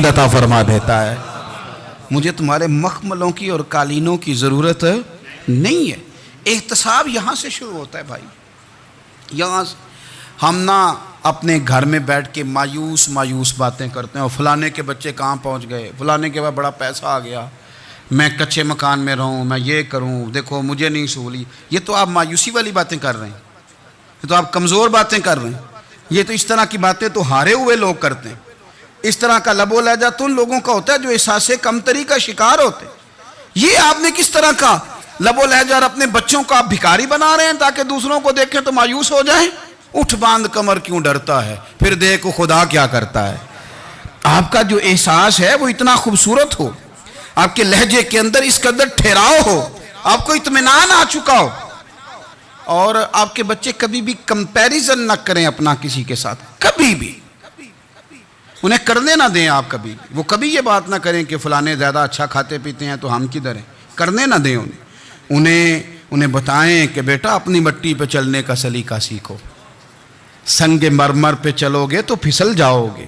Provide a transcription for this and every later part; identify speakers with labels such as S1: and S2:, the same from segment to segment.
S1: نیند عطا فرما دیتا ہے۔ مجھے تمہارے مخملوں کی اور قالینوں کی ضرورت نہیں ہے۔ احتساب یہاں سے شروع ہوتا ہے بھائی۔ یہاں ہم نہ اپنے گھر میں بیٹھ کے مایوس باتیں کرتے ہیں، اور فلانے کے بچے کہاں پہنچ گئے، فلانے کے بعد بڑا پیسہ آ گیا، میں کچے مکان میں رہوں، میں یہ کروں، دیکھو مجھے نہیں سہولی۔ یہ تو آپ مایوسی والی باتیں کر رہے ہیں، یہ تو آپ کمزور باتیں کر رہے ہیں۔ یہ تو اس طرح کی باتیں تو ہارے ہوئے لوگ کرتے ہیں۔ اس طرح کا لب و لہجہ تو ان لوگوں کا ہوتا ہے جو احساس کمتری کا شکار ہوتے ہیں۔ یہ آپ نے کس طرح کا لب و لہجہ، اور اپنے بچوں کو آپ بھکاری بنا رہے ہیں تاکہ دوسروں کو دیکھیں تو مایوس ہو جائیں۔ اٹھ باندھ کمر کیوں ڈرتا ہے، پھر دیکھو خدا کیا کرتا ہے۔ آپ کا جو احساس ہے وہ اتنا خوبصورت ہو، آپ کے لہجے کے اندر اس قدر ٹھہراؤ ہو، آپ کو اطمینان آ چکا ہو، اور آپ کے بچے کبھی بھی کمپیریزن نہ کریں اپنا کسی کے ساتھ، کبھی بھی انہیں کرنے نہ دیں۔ آپ کبھی وہ کبھی یہ بات نہ کریں کہ فلانے زیادہ اچھا کھاتے پیتے ہیں تو ہم کدھر ہیں، کرنے نہ دیں انہیں بتائیں کہ بیٹا اپنی مٹی پہ چلنے کا سلیقہ سیکھو، سنگ مرمر پہ چلو گے تو پھسل جاؤ گے۔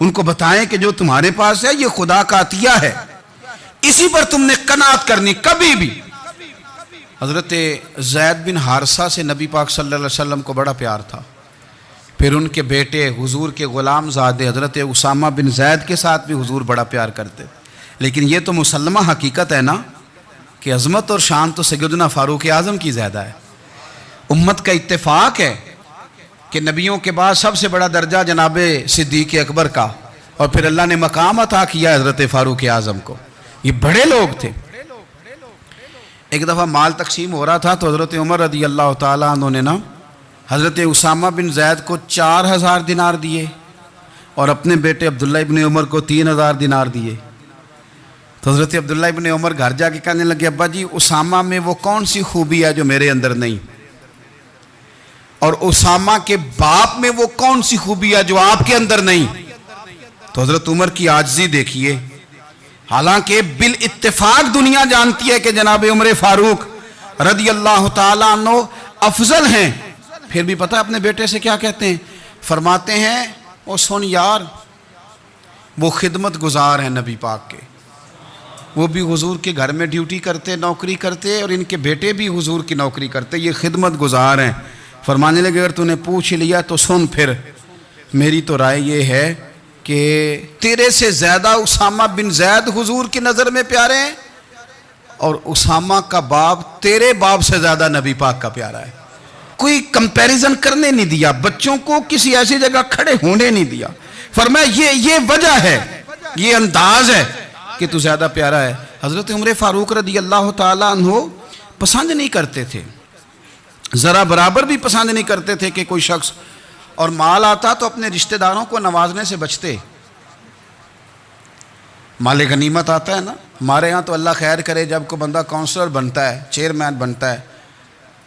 S1: ان کو بتائیں کہ جو تمہارے پاس ہے یہ خدا کا عطیہ ہے، اسی پر تم نے قناعت کرنی کبھی بھی۔ حضرت زید بن حارثہ سے نبی پاک صلی اللہ علیہ وسلم کو بڑا پیار تھا۔ پھر ان کے بیٹے حضور کے غلام زادے حضرت اسامہ بن زید کے ساتھ بھی حضور بڑا پیار کرتے۔ لیکن یہ تو مسلمہ حقیقت ہے نا کہ عظمت اور شان تو سیدنا فاروق اعظم کی زیادہ ہے۔ امت کا اتفاق ہے کہ نبیوں کے بعد سب سے بڑا درجہ جناب صدیق اکبر کا، اور پھر اللہ نے مقام عطا کیا حضرت فاروق اعظم کو۔ یہ بڑے لوگ تھے۔ ایک دفعہ مال تقسیم ہو رہا تھا تو حضرت عمر رضی اللہ تعالیٰ عنہ نے حضرت اسامہ بن زید کو 4000 دینار دیے، اور اپنے بیٹے عبداللہ ابن عمر کو 3000 دینار دیے۔ تو حضرت عبداللہ ابن عمر گھر جا کے کہنے لگے، ابا جی اسامہ میں وہ کون سی خوبی ہے جو میرے اندر نہیں، اور اسامہ کے باپ میں وہ کون سی خوبی ہے جو آپ کے اندر نہیں۔ تو حضرت عمر کی عاجزی دیکھیے، حالانکہ بالاتفاق دنیا جانتی ہے کہ جناب عمر فاروق رضی اللہ تعالیٰ عنہ افضل ہیں، پھر بھی پتہ اپنے بیٹے سے کیا کہتے ہیں؟ فرماتے ہیں او سن یار، وہ خدمت گزار ہیں نبی پاک کے، وہ بھی حضور کے گھر میں ڈیوٹی کرتے، نوکری کرتے، اور ان کے بیٹے بھی حضور کی نوکری کرتے، یہ خدمت گزار ہیں۔ فرمانے لگے اگر تو نے پوچھ لیا تو سن، پھر میری تو رائے یہ ہے کہ تیرے سے زیادہ اسامہ بن زید حضور کی نظر میں پیارے ہیں، اور اسامہ کا باپ تیرے باپ سے زیادہ نبی پاک کا پیارا ہے۔ کوئی کمپیریزن کرنے نہیں دیا، بچوں کو کسی ایسی جگہ کھڑے ہونے نہیں دیا۔ فرمایا یہ وجہ ہے، یہ انداز ہے کہ تو زیادہ پیارا ہے۔ حضرت عمر فاروق رضی اللہ تعالیٰ عنہ پسند نہیں کرتے تھے، ذرا برابر بھی پسند نہیں کرتے تھے کہ کوئی شخص اور مال آتا تو اپنے رشتہ داروں کو نوازنے سے بچتے۔ مال غنیمت آتا ہے نا، ہمارے ہاں تو اللہ خیر کرے جب کوئی بندہ کونسلر بنتا ہے، چیئرمین بنتا ہے،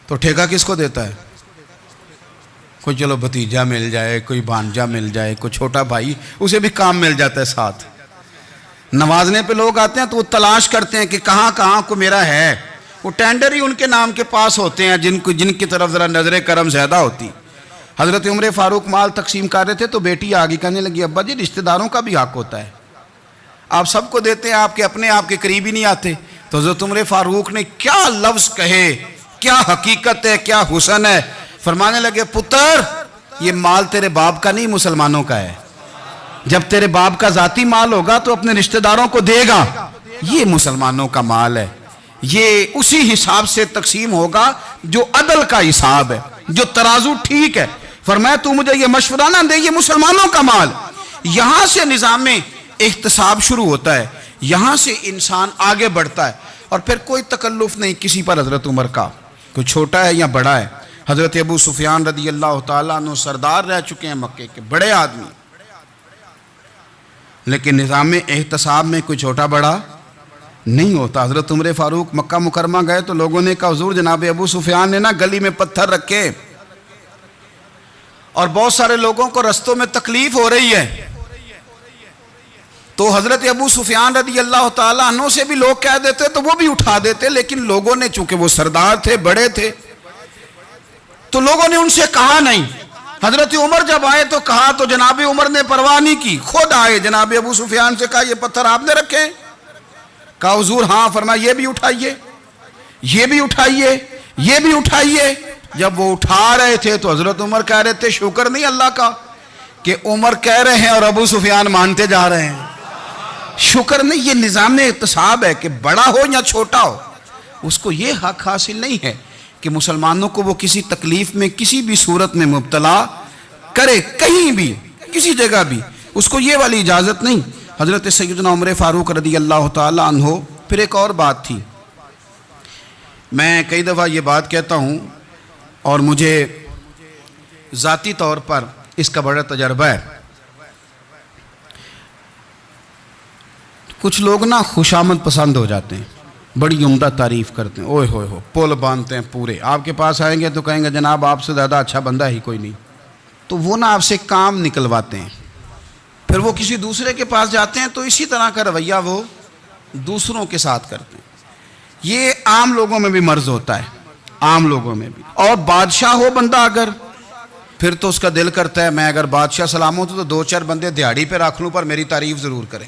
S1: تو ٹھیکہ کس کو دیتا ہے؟ کوئی چلو بھتیجا مل جائے، کوئی بھانجا مل جائے، کوئی چھوٹا بھائی، اسے بھی کام مل جاتا ہے ساتھ۔ نوازنے پہ لوگ آتے ہیں تو وہ تلاش کرتے ہیں کہ کہاں کہاں کو میرا ہے، وہ ٹینڈر ہی ان کے نام کے پاس ہوتے ہیں جن کی طرف ذرا نظر کرم زیادہ ہوتی۔ حضرت عمر فاروق مال تقسیم کر رہے تھے تو بیٹی آگے کہنے لگی، ابا جی رشتہ داروں کا بھی حق ہوتا ہے، آپ سب کو دیتے ہیں، آپ کے اپنے آپ کے قریب ہی نہیں آتے۔ تو حضرت عمر فاروق نے کیا لفظ کہے، کیا حقیقت ہے، کیا حسن ہے۔ فرمانے لگے پتر یہ مال تیرے باپ کا نہیں مسلمانوں کا ہے، جب تیرے باپ کا ذاتی مال ہوگا تو اپنے رشتہ داروں کو دے گا، یہ مسلمانوں کا مال ہے، یہ اسی حساب سے تقسیم ہوگا جو عدل کا حساب ہے، جو ترازو ٹھیک ہے۔ فرمایا تو مجھے یہ مشورہ نہ دے، یہ مسلمانوں کا مال۔ یہاں سے نظام احتساب شروع ہوتا ہے، یہاں سے انسان آگے بڑھتا ہے، اور پھر کوئی تکلف نہیں کسی پر حضرت عمر کا، کوئی چھوٹا ہے یا بڑا ہے۔ حضرت ابو سفیان رضی اللہ تعالیٰ عنہ سردار رہ چکے ہیں مکے کے، بڑے آدمی، لیکن نظام احتساب میں کوئی چھوٹا بڑا نہیں ہوتا۔ حضرت عمر فاروق مکہ مکرمہ گئے تو لوگوں نے کہا حضور جناب ابو سفیان نے گلی میں پتھر رکھے، اور بہت سارے لوگوں کو رستوں میں تکلیف ہو رہی ہے، تو حضرت ابو سفیان رضی اللہ تعالیٰ عنہ سے بھی لوگ کہہ دیتے تو وہ بھی اٹھا دیتے، لیکن لوگوں نے چونکہ وہ سردار تھے، بڑے تھے، تو لوگوں نے ان سے کہا نہیں۔ حضرت عمر جب آئے تو کہا تو جناب عمر نے پرواہ نہیں کی، خود آئے جناب ابو سفیان سے کہا یہ پتھر آپ نے رکھے؟ کہا حضور ہاں۔ فرمایا یہ بھی اٹھائیے، یہ بھی اٹھائیے، یہ بھی اٹھائیے۔ جب وہ اٹھا رہے تھے تو حضرت عمر کہہ رہے تھے شکر نہیں اللہ کا کہ عمر کہہ رہے ہیں اور ابو سفیان مانتے جا رہے ہیں۔ شکر نہیں، یہ نظام احتساب ہے کہ بڑا ہو یا چھوٹا ہو اس کو یہ حق حاصل نہیں ہے کہ مسلمانوں کو وہ کسی تکلیف میں کسی بھی صورت میں مبتلا کرے، کہیں بھی کسی جگہ بھی، اس کو یہ والی اجازت نہیں۔ حضرت سیدنا عمر فاروق رضی اللہ تعالی عنہ۔ پھر ایک اور بات تھی، میں کئی دفعہ یہ بات کہتا ہوں اور مجھے ذاتی طور پر اس کا بڑا تجربہ ہے۔ کچھ لوگ نا خوشامد پسند ہو جاتے ہیں، بڑی عمدہ تعریف کرتے ہیں، اوئے ہوئے ہو پول باندھتے ہیں پورے، آپ کے پاس آئیں گے تو کہیں گے جناب آپ سے زیادہ اچھا بندہ ہی کوئی نہیں، تو وہ نا آپ سے کام نکلواتے ہیں۔ پھر وہ کسی دوسرے کے پاس جاتے ہیں تو اسی طرح کا رویہ وہ دوسروں کے ساتھ کرتے ہیں۔ یہ عام لوگوں میں بھی مرض ہوتا ہے، عام لوگوں میں بھی۔ اور بادشاہ ہو بندہ اگر، پھر تو اس کا دل کرتا ہے میں اگر بادشاہ سلامت ہوں تو دو چار بندے دیہڑی پہ رکھ لوں پر میری تعریف ضرور کریں۔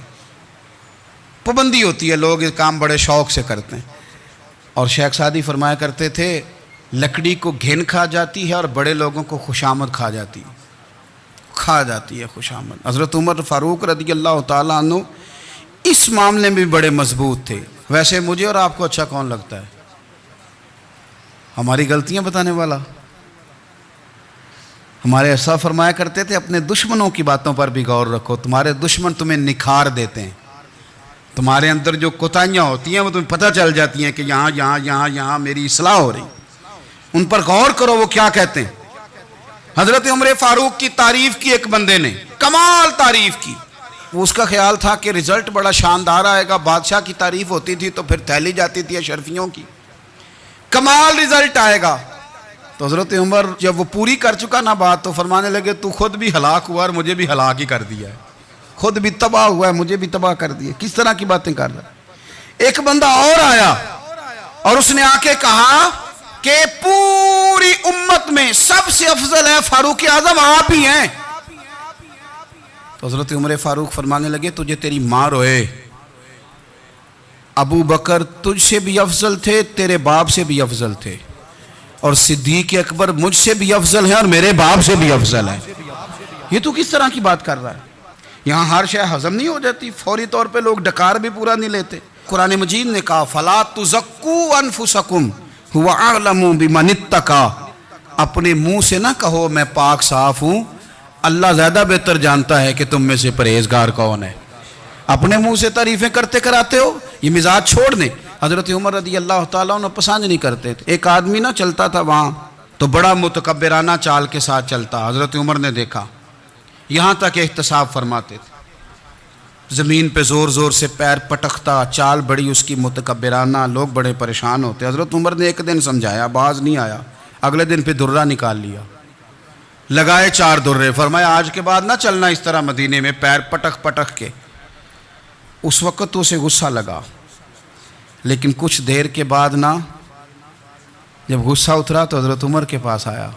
S1: پابندی ہوتی ہے، لوگ یہ کام بڑے شوق سے کرتے ہیں۔ اور شیخ سعدی فرمایا کرتے تھے لکڑی کو گھن کھا جاتی ہے اور بڑے لوگوں کو خوشامد کھا جاتی ہے، کھا جاتی ہے خوشامد۔ حضرت عمر فاروق رضی اللہ تعالیٰ عنہ اس معاملے میں بھی بڑے مضبوط تھے۔ ویسے مجھے اور آپ کو اچھا کون لگتا ہے؟ ہماری غلطیاں بتانے والا؟ ہمارے ایسا فرمایا کرتے تھے اپنے دشمنوں کی باتوں پر بھی غور رکھو، تمہارے دشمن تمہیں نکھار دیتے ہیں، تمہارے اندر جو کوتاہیاں ہوتی ہیں وہ تمہیں پتہ چل جاتی ہیں کہ یہاں یہاں یہاں یہاں میری اصلاح ہو رہی، ان پر غور کرو وہ کیا کہتے ہیں۔ حضرت عمر فاروق کی تعریف کی ایک بندے نے، کمال تعریف کی، وہ اس کا خیال تھا کہ رزلٹ بڑا شاندار آئے گا، بادشاہ کی تعریف ہوتی تھی تو پھر تھیلی جاتی تھی اشرفیوں کی، کمال رزلٹ آئے گا۔ تو حضرت عمر جب وہ پوری کر چکا نا بات تو فرمانے لگے تو خود بھی ہلاک ہوا اور مجھے بھی ہلاک ہی کر دیا ہے، خود بھی تباہ ہوا ہے مجھے بھی تباہ کر دیا۔ کس طرح کی باتیں کر رہا ہے؟ ایک بندہ اور آیا اور اس نے آ کے کہا کہ پوری امت میں سب سے افضل ہے فاروق اعظم آپ ہی ہیں۔ تو حضرت عمر فاروق فرمانے لگے تجھے تیری ماں روئے، ابو بکر تجھ سے بھی افضل تھے، تیرے باپ سے بھی افضل تھے، اور صدیق اکبر مجھ سے بھی افضل ہیں اور میرے باپ سے بھی افضل ہیں۔ یہ تو کس طرح کی بات کر رہا ہے؟ یہاں ہر شے ہضم نہیں ہو جاتی، فوری طور پہ لوگ ڈکار بھی پورا نہیں لیتے۔ قرآن مجید نے کہا فَلَا تُزَكُّوا أَنفُسَكُمْ هُوَ أَعْلَمُ بِمَنِ اتَّقَىٰ، اپنے منہ سے نہ کہو میں پاک صاف ہوں، اللہ زیادہ بہتر جانتا ہے کہ تم میں سے پرہیزگار کون ہے۔ اپنے منہ سے تعریفیں کرتے کراتے ہو، یہ مزاج چھوڑ دیں۔ حضرت عمر رضی اللہ تعالیٰ عنہ پسند نہیں کرتے تھے۔ ایک آدمی نہ چلتا تھا وہاں تو بڑا متکبرانہ چال کے ساتھ چلتا، حضرت عمر نے دیکھا، یہاں تک احتساب فرماتے تھے، زمین پہ زور زور سے پیر پٹکتا، چال بڑی اس کی متکبرانہ، لوگ بڑے پریشان ہوتے۔ حضرت عمر نے ایک دن سمجھایا، باز نہیں آیا، اگلے دن پہ درہ نکال لیا، لگائے 4 درے، فرمایا آج کے بعد نہ چلنا اس طرح مدینے میں پیر پٹک پٹک کے۔ اس وقت تو اسے غصہ لگا، لیکن کچھ دیر کے بعد نا جب غصہ اترا تو حضرت عمر کے پاس آیا،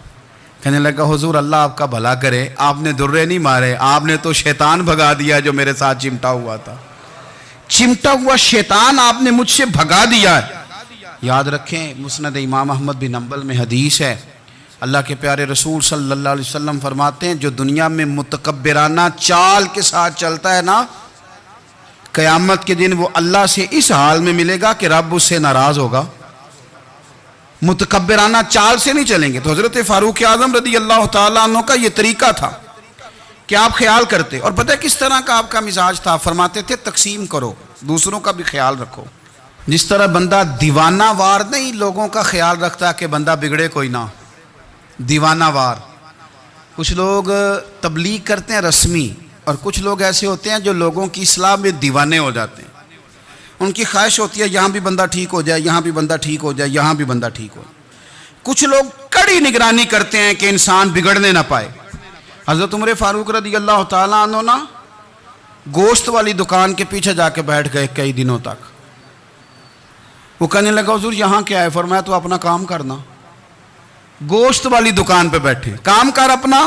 S1: کہنے لگا حضور اللہ آپ کا بھلا کرے، آپ نے درے نہیں مارے، آپ نے تو شیطان بھگا دیا جو میرے ساتھ چمٹا ہوا تھا، چمٹا ہوا شیطان آپ نے مجھ سے بھگا دیا ہے۔ یاد رکھیں مسند امام احمد بن حنبل میں حدیث ہے، اللہ کے پیارے رسول صلی اللہ علیہ وسلم فرماتے ہیں جو دنیا میں متکبرانہ چال کے ساتھ چلتا ہے نا، قیامت کے دن وہ اللہ سے اس حال میں ملے گا کہ رب اس سے ناراض ہوگا، متکبرانہ چال سے نہیں چلیں گے۔ تو حضرت فاروق اعظم رضی اللہ تعالیٰ عنہ کا یہ طریقہ تھا کہ آپ خیال کرتے، اور پتہ کس طرح کا آپ کا مزاج تھا، فرماتے تھے تقسیم کرو، دوسروں کا بھی خیال رکھو۔ جس طرح بندہ دیوانہ وار نہیں لوگوں کا خیال رکھتا کہ بندہ بگڑے کوئی نہ، دیوانہ وار۔ کچھ لوگ تبلیغ کرتے ہیں رسمی، اور کچھ لوگ ایسے ہوتے ہیں جو لوگوں کی اصلاح میں دیوانے ہو جاتے ہیں، ان کی خواہش ہوتی ہے یہاں بھی بندہ ٹھیک ہو جائے، یہاں بھی بندہ ٹھیک ہو جائے، یہاں بھی بندہ ٹھیک ہو جائے۔ کچھ لوگ کڑی نگرانی کرتے ہیں کہ انسان بگڑنے نہ پائے۔ حضرت عمر فاروق رضی اللہ تعالیٰ عنہ نا گوشت والی دکان کے پیچھے جا کے بیٹھ گئے کئی دنوں تک۔ وہ کہنے لگا حضور یہاں کیا ہے؟ فرمایا تو اپنا کام کرنا۔ گوشت والی دکان پہ بیٹھے، کام کر اپنا،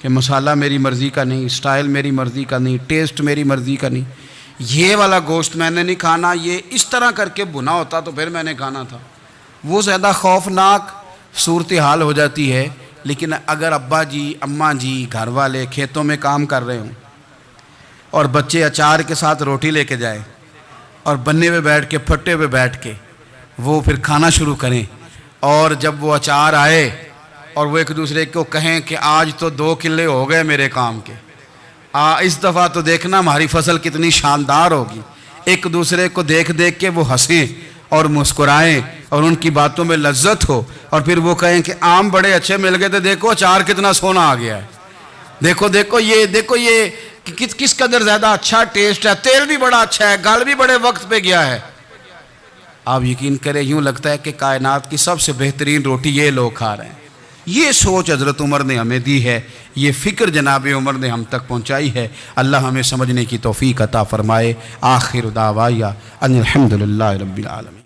S1: کہ مسالہ میری مرضی کا نہیں، سٹائل میری مرضی کا نہیں، ٹیسٹ میری مرضی کا نہیں، یہ والا گوشت میں نے نہیں کھانا، یہ اس طرح کر کے بنا ہوتا تو پھر میں نے کھانا تھا، وہ زیادہ خوفناک صورتحال ہو جاتی ہے۔ لیکن اگر ابا جی اماں جی گھر والے کھیتوں میں کام کر رہے ہوں اور بچے اچار کے ساتھ روٹی لے کے جائیں اور بننے پہ بیٹھ کے پھٹے پہ بیٹھ کے وہ پھر کھانا شروع کریں، اور جب وہ اچار آئے اور وہ ایک دوسرے کو کہیں کہ آج تو 2 کلے ہو گئے میرے کام کے، اس دفعہ تو دیکھنا ہماری فصل کتنی شاندار ہوگی، ایک دوسرے کو دیکھ دیکھ کے وہ ہنسیں اور مسکرائیں اور ان کی باتوں میں لذت ہو، اور پھر وہ کہیں کہ آم بڑے اچھے مل گئے تھے، دیکھو اچار کتنا سونا آ گیا ہے، دیکھو یہ کس قدر زیادہ اچھا ٹیسٹ ہے، تیل بھی بڑا اچھا ہے، گل بھی بڑے وقت پہ گیا ہے۔ آپ یقین کریں یوں لگتا ہے کہ کائنات کی سب سے بہترین روٹی یہ لوگ کھا رہے ہیں۔ یہ سوچ حضرت عمر نے ہمیں دی ہے، یہ فکر جناب عمر نے ہم تک پہنچائی ہے۔ اللہ ہمیں سمجھنے کی توفیق عطا فرمائے۔ آخر دعوایا ان الحمدللہ رب العالمین۔